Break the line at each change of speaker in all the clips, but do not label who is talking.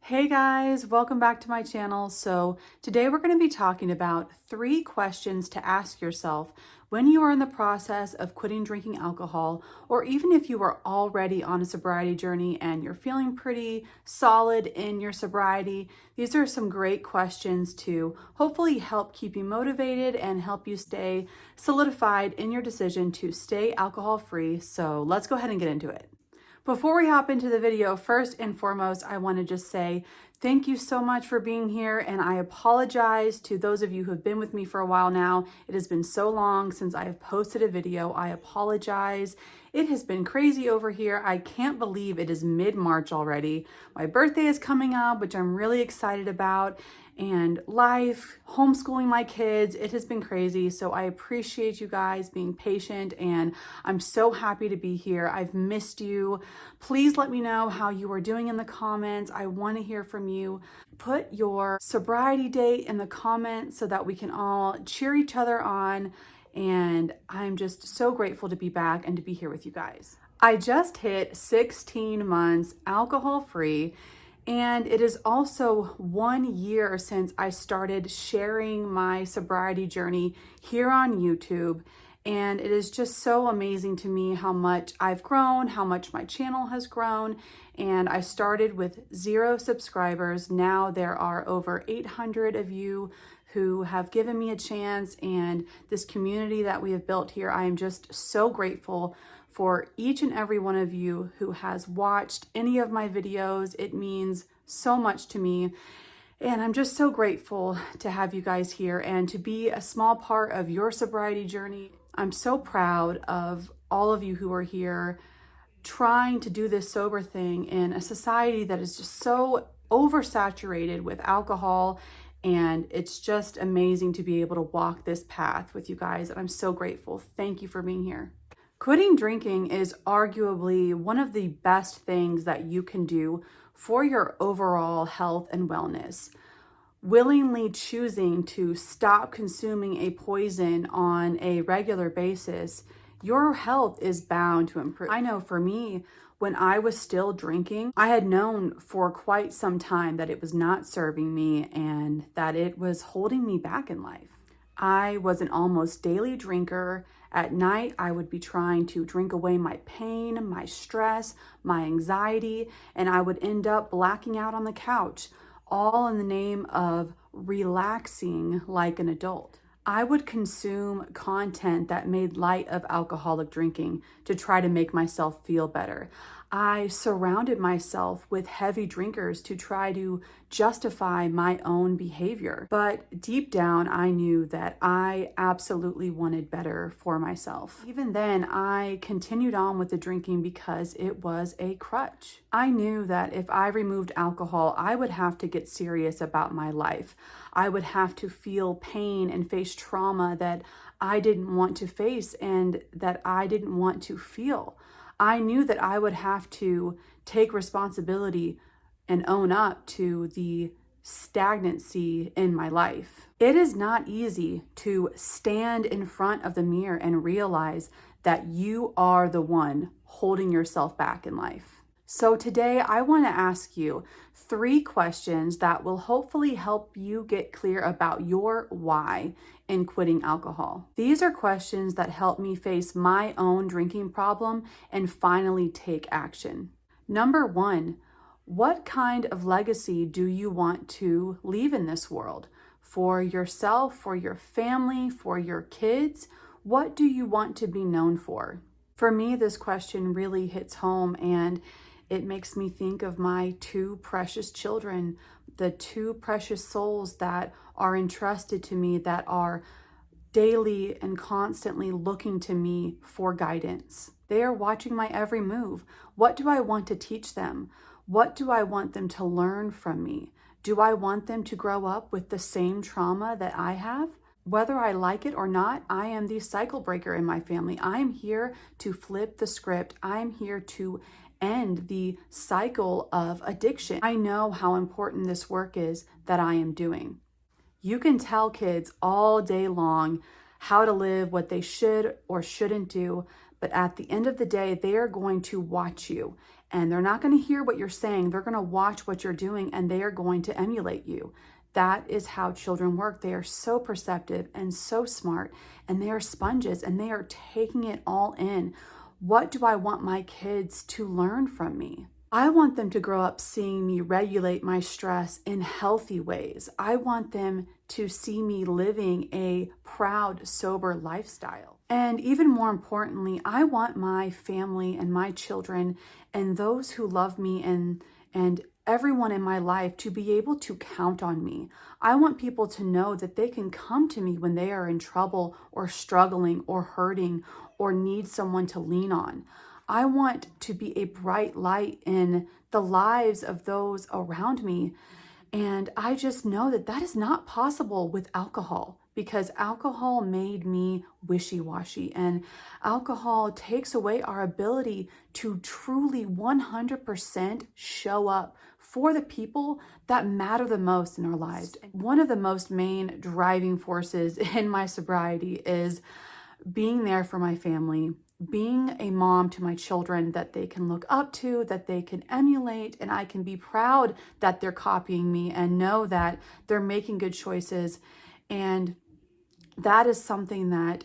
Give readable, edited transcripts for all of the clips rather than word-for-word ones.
Hey guys, welcome back to my channel. So today we're going to be talking about 3 questions to ask yourself when you are in the process of quitting drinking alcohol, or even if you are already on a sobriety journey and you're feeling pretty solid in your sobriety. These are some great questions to hopefully help keep you motivated and help you stay solidified in your decision to stay alcohol free. So let's go ahead and get into it. Before we hop into the video, first and foremost, I want to just say thank you so much for being here, and I apologize to those of you who have been with me for a while now. It has been so long since I have posted a video. I apologize. It has been crazy over here. I can't believe it is mid-March already. My birthday is coming up, which I'm really excited about, and life, homeschooling my kids, it has been crazy. So I appreciate you guys being patient, and I'm so happy to be here. I've missed you. Please let me know how you are doing in the comments. I want to hear from you. Put your sobriety date in the comments so that we can all cheer each other on. And I'm just so grateful to be back and to be here with you guys. I just hit 16 months alcohol free. And it is also 1 year since I started sharing my sobriety journey here on YouTube. And it is just so amazing to me how much I've grown, how much my channel has grown. And I started with 0 subscribers. Now there are over 800 of you who have given me a chance, and this community that we have built here. I am just so grateful for each and every one of you who has watched any of my videos. It means so much to me. And I'm just so grateful to have you guys here and to be a small part of your sobriety journey. I'm so proud of all of you who are here trying to do this sober thing in a society that is just so oversaturated with alcohol. And it's just amazing to be able to walk this path with you guys. And I'm so grateful. Thank you for being here. Quitting drinking is arguably one of the best things that you can do for your overall health and wellness. Willingly choosing to stop consuming a poison on a regular basis, your health is bound to improve. I know for me, when I was still drinking, I had known for quite some time that it was not serving me and that it was holding me back in life. I was an almost daily drinker. At night, I would be trying to drink away my pain, my stress, my anxiety, and I would end up blacking out on the couch, all in the name of relaxing like an adult. I would consume content that made light of alcoholic drinking to try to make myself feel better. I surrounded myself with heavy drinkers to try to justify my own behavior. But deep down, I knew that I absolutely wanted better for myself. Even then, I continued on with the drinking because it was a crutch. I knew that if I removed alcohol, I would have to get serious about my life. I would have to feel pain and face trauma that I didn't want to face and that I didn't want to feel. I knew that I would have to take responsibility and own up to the stagnancy in my life. It is not easy to stand in front of the mirror and realize that you are the one holding yourself back in life. So today I want to ask you 3 questions that will hopefully help you get clear about your why in quitting alcohol. These are questions that help me face my own drinking problem and finally take action. Number 1, what kind of legacy do you want to leave in this world? For yourself, for your family, for your kids? What do you want to be known for? For me, this question really hits home, and it makes me think of my 2 precious children, the 2 precious souls that are entrusted to me, that are daily and constantly looking to me for guidance. They are watching my every move. What do I want to teach them? What do I want them to learn from me? Do I want them to grow up with the same trauma that I have? Whether I like it or not, I am the cycle breaker in my family. I am here to flip the script. I am here to end the cycle of addiction. I know how important this work is that I am doing. You can tell kids all day long how to live, what they should or shouldn't do, but at the end of the day, they are going to watch you and they're not going to hear what you're saying. They're going to watch what you're doing, and they are going to emulate you. That is how children work. They are so perceptive and so smart, and they are sponges, and they are taking it all in. What do I want my kids to learn from me? I want them to grow up seeing me regulate my stress in healthy ways. I want them to see me living a proud, sober lifestyle. And even more importantly, I want my family and my children and those who love me and everyone in my life to be able to count on me. I want people to know that they can come to me when they are in trouble or struggling or hurting or need someone to lean on. I want to be a bright light in the lives of those around me. And I just know that that is not possible with alcohol, because alcohol made me wishy-washy, and alcohol takes away our ability to truly 100% show up for the people that matter the most in our lives. One of the most main driving forces in my sobriety is being there for my family, being a mom to my children that they can look up to, that they can emulate, and I can be proud that they're copying me and know that they're making good choices. And that is something that,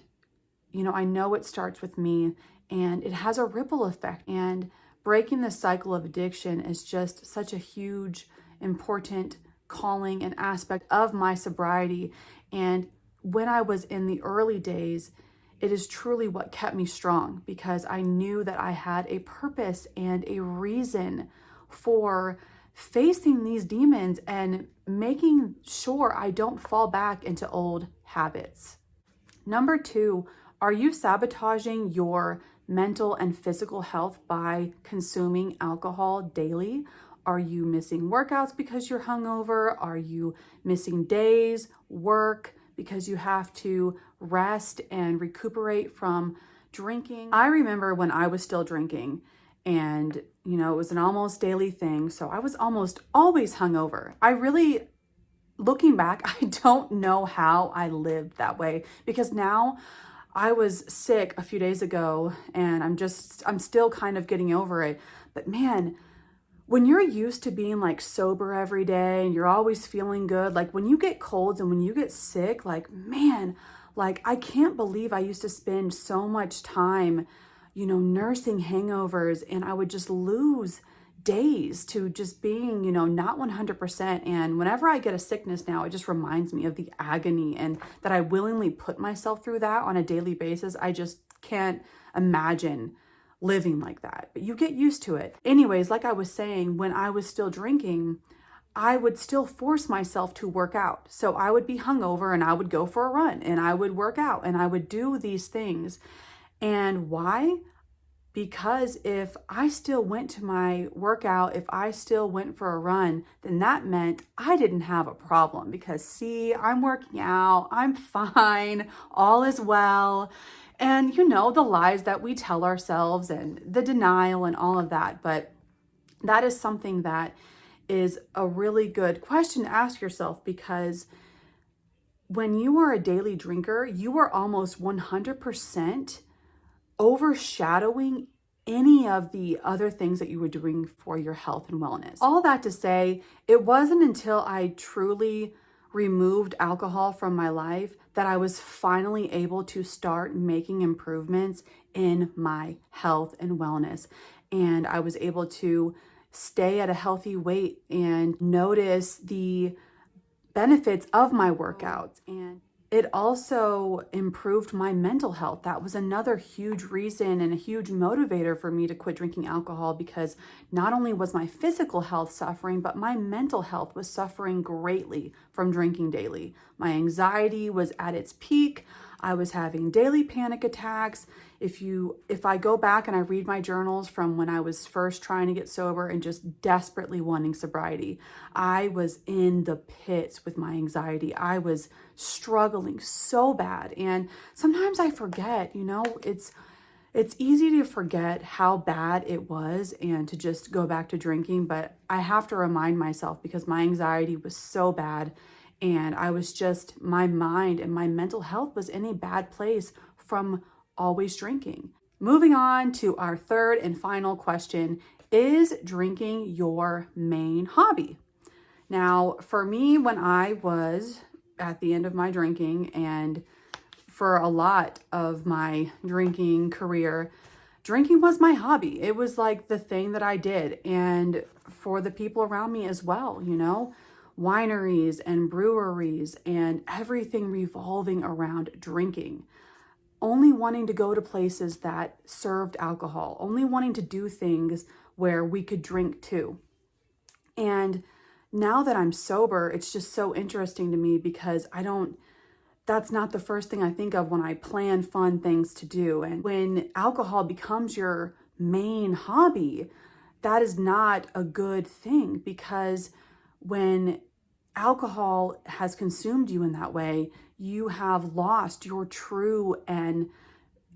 I know it starts with me, and it has a ripple effect. And breaking the cycle of addiction is just such a huge, important calling and aspect of my sobriety. And when I was in the early days, it is truly what kept me strong, because I knew that I had a purpose and a reason for facing these demons and making sure I don't fall back into old habits. Number 2, are you sabotaging your mental and physical health by consuming alcohol daily? Are you missing workouts because you're hungover? Are you missing days, work, because you have to rest and recuperate from drinking? I remember when I was still drinking, and it was an almost daily thing. So I was almost always hungover. Looking back, I don't know how I lived that way, because now I was sick a few days ago and I'm still kind of getting over it. But man, when you're used to being like sober every day and you're always feeling good, like when you get colds and when you get sick, man, I can't believe I used to spend so much time, nursing hangovers, and I would just lose days to just being, not 100%. And whenever I get a sickness now, it just reminds me of the agony and that I willingly put myself through that on a daily basis. I just can't imagine living like that, but you get used to it. Anyways, like I was saying, when I was still drinking, I would still force myself to work out. So I would be hungover and I would go for a run and I would work out and I would do these things. And why? Because if I still went to my workout, if I still went for a run, then that meant I didn't have a problem, because see, I'm working out, I'm fine, all is well. And the lies that we tell ourselves and the denial and all of that. But that is something that is a really good question to ask yourself, because when you are a daily drinker, you are almost 100% overshadowing any of the other things that you were doing for your health and wellness. All that to say, it wasn't until I truly removed alcohol from my life that I was finally able to start making improvements in my health and wellness. And I was able to stay at a healthy weight and notice the benefits of my workouts. And it also improved my mental health. That was another huge reason and a huge motivator for me to quit drinking alcohol, because not only was my physical health suffering, but my mental health was suffering greatly from drinking daily. My anxiety was at its peak. I was having daily panic attacks. If I go back and I read my journals from when I was first trying to get sober and just desperately wanting sobriety, I was in the pits with my anxiety. I was struggling so bad. And sometimes I forget, it's easy to forget how bad it was and to just go back to drinking. But I have to remind myself, because my anxiety was so bad. And my mind and my mental health was in a bad place from always drinking. Moving on to our third and final question. Is drinking your main hobby? Now, for me, when I was at the end of my drinking, and for a lot of my drinking career, drinking was my hobby. It was like the thing that I did. And for the people around me as well, you know, wineries and breweries and everything revolving around drinking. Only wanting to go to places that served alcohol, only wanting to do things where we could drink too. And now that I'm sober, it's just so interesting to me because that's not the first thing I think of when I plan fun things to do. And when alcohol becomes your main hobby, that is not a good thing, because when alcohol has consumed you in that way, you have lost your true and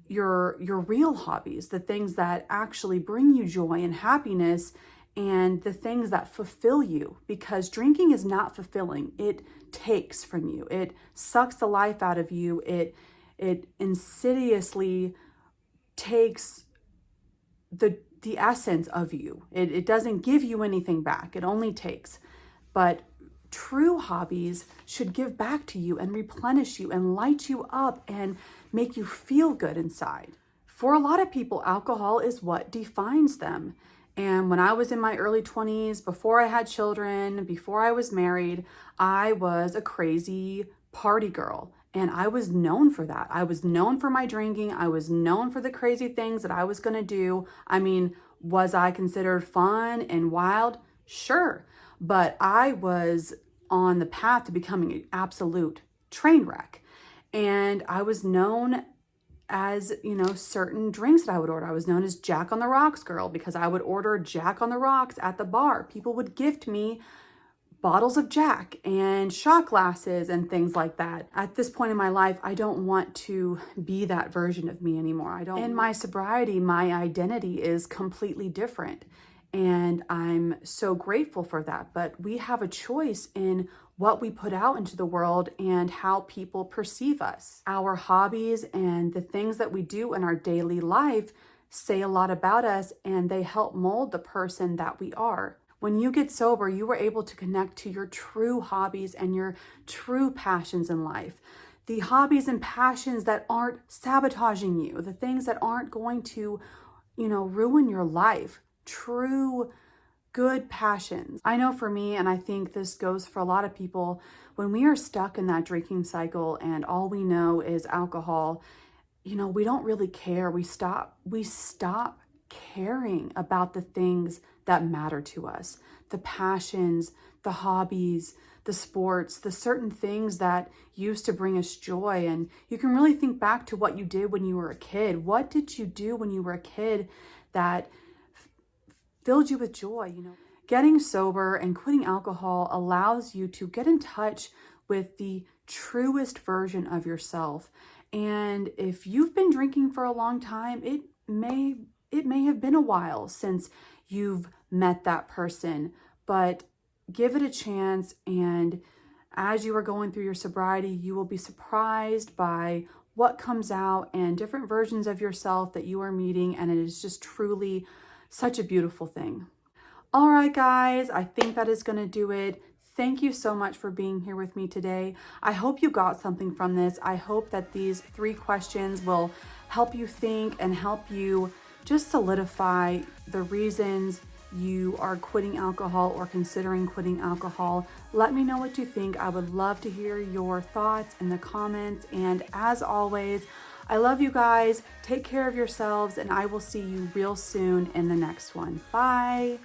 your real hobbies, the things that actually bring you joy and happiness, and the things that fulfill you, because drinking is not fulfilling. It takes from you. It sucks the life out of you. It insidiously takes the essence of you. It doesn't give you anything back. It only takes. But true hobbies should give back to you and replenish you and light you up and make you feel good inside. For a lot of people, alcohol is what defines them. And when I was in my early 20s, before I had children, before I was married, I was a crazy party girl. And I was known for that. I was known for my drinking. I was known for the crazy things that I was going to do. I mean, was I considered fun and wild? Sure. But I was on the path to becoming an absolute train wreck. And I was known as, you know, certain drinks that I would order. I was known as Jack on the Rocks girl because I would order Jack on the Rocks at the bar. People would gift me bottles of Jack and shot glasses and things like that. At this point in my life, I don't want to be that version of me anymore. In my sobriety, my identity is completely different. And I'm so grateful for that. But we have a choice in what we put out into the world and how people perceive us. Our hobbies and the things that we do in our daily life say a lot about us, and they help mold the person that we are. When you get sober, you were able to connect to your true hobbies and your true passions in life. The hobbies and passions that aren't sabotaging you, the things that aren't going to, you know, ruin your life. True good passions. I know for me, and I think this goes for a lot of people, when we are stuck in that drinking cycle and all we know is alcohol, you know, we don't really care. We stop caring about the things that matter to us, the passions, the hobbies, the sports, the certain things that used to bring us joy. And you can really think back to what you did when you were a kid. What did you do when you were a kid that filled you with joy? You know, getting sober and quitting alcohol allows you to get in touch with the truest version of yourself. And if you've been drinking for a long time, it may have been a while since you've met that person, but give it a chance. And as you are going through your sobriety, you will be surprised by what comes out and different versions of yourself that you are meeting. And it is just truly such a beautiful thing. All right, guys, I think that is going to do it. Thank you so much for being here with me today. I hope you got something from this. I hope that these 3 questions will help you think and help you just solidify the reasons you are quitting alcohol or considering quitting alcohol. Let me know what you think. I would love to hear your thoughts in the comments. And as always, I love you guys. Take care of yourselves, and I will see you real soon in the next one. Bye.